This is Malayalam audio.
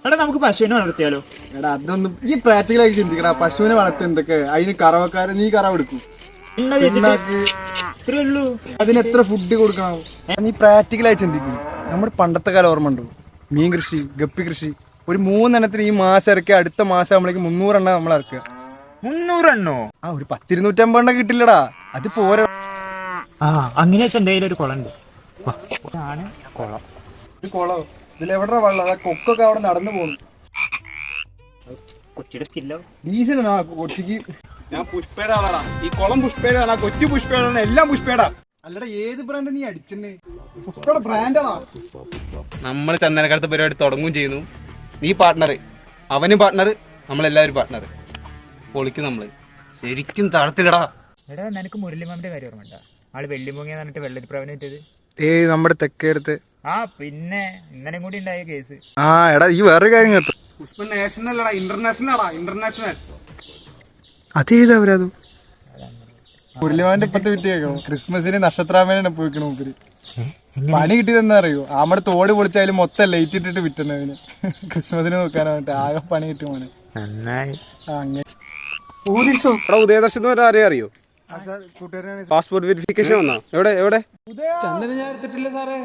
എടാ നമുക്ക് പശുവിനെ വളർത്തിയാലോ? എടാ അതൊന്നും ഈ പ്രാക്ടിക്കലായി ചിന്തിക്കടാ. പശുവിനെ വളർത്ത എന്തൊക്കെ അതിന് കറവക്കാരൻ നീ കറവ് എടുക്കും, അതിന് എത്ര ഫുഡ് കൊടുക്കണം? നീ പ്രാക്ടിക്കലായി ചിന്തിക്കും. നമ്മുടെ പണ്ടത്തെ കാലം ഓർമ്മ ഉണ്ടോ? മീൻ കൃഷി, ഗപ്പി കൃഷി. ഒരു 3 എണ്ണത്തിന് ഈ മാസം ഇറക്കി അടുത്ത മാസം നമ്മളേക്ക് 300 എണ്ണം നമ്മൾ ഇറക്കുക. 300 എണ്ണോ? ആ ഒരു 10-250 എണ്ണം കിട്ടില്ലടാ, അത് പോരാ. അങ്ങനെ വെച്ചാൽ എന്തെങ്കിലും ഒരു കുളം ഉണ്ട്. കുളം കുളോ? ഇതിലെവിടെ വെള്ളം? അതാ കൊക്കൊക്കെ അവിടെ നടന്നു പോകുന്നു. കൊച്ചിയുടെ സ്കില്ലോ ഡീസലാ കൊച്ചിക്ക്. ഞാൻ പുഷ്പയുടെ ആളാടാ. ഈ കുളം പുഷ്പയുടെ ആളാ, കൊച്ചു പുഷ്പയുടെ, എല്ലാം പുഷ്പയുടെ. അല്ലടാ ഏത് ബ്രാൻഡ് നീ അടിച്ചേ? പുഷ്പയുടെ ബ്രാൻഡാണോ? നമ്മൾ ചന്ദനക്കാലത്തെ പരിപാടി തുടങ്ങും ചെയ്യുന്നു. നീ പാർട്ട്ണർ, അവനും പാർട്ട്ണർ, നമ്മളെല്ലാവരും പാർട്ട്ണർ. പൊളിക്കും നമ്മള് ശരിക്കും താഴത്തിലടാ. എടാ നിനക്ക് മുരളിമാമിന്റെ കാര്യം ഓർമ്മ? ആള് വെള്ളിമുങ്ങിയ പറഞ്ഞിട്ട് വെള്ളരിപ്രാവന പറ്റിയത്. നമ്മുടെ തെക്കേടുത്ത്. പിന്നെ ഇന്നലെ കൂടി ഉണ്ടായ കേസ്. എടാ ഈ വേറൊരു കാര്യം കേട്ടോ. പുഷ്പ നാഷണൽ അടാ, ഇന്റർനാഷണൽ ആടാ, ഇന്റർനാഷണൽ. അതേതവരത് മുരളിമാന്റെ ഇപ്പത്തെ വിറ്റിയേക്കോ? ക്രിസ്മസിന് നക്ഷത്രാമേനാണ് പോയിക്കണ മൂപ്പര്. പണി കിട്ടിയതെന്നാ അറിയോ? നമ്മുടെ തോട് പൊളിച്ചാലും മൊത്തം ലൈറ്റ് ഇട്ടിട്ട് വിറ്റണതിന്. ക്രിസ്മസിന് നോക്കാനായിട്ട് ആകെ പണി കിട്ടും മോനെ. അങ്ങനെ ഉദയദർശനം അറിയോ? പാസ്പോർട്ട് വെരിഫിക്കേഷൻ വന്നാ? എവിടെ ചന്ദന ഞാൻ എടുത്തിട്ടില്ല സാറേ.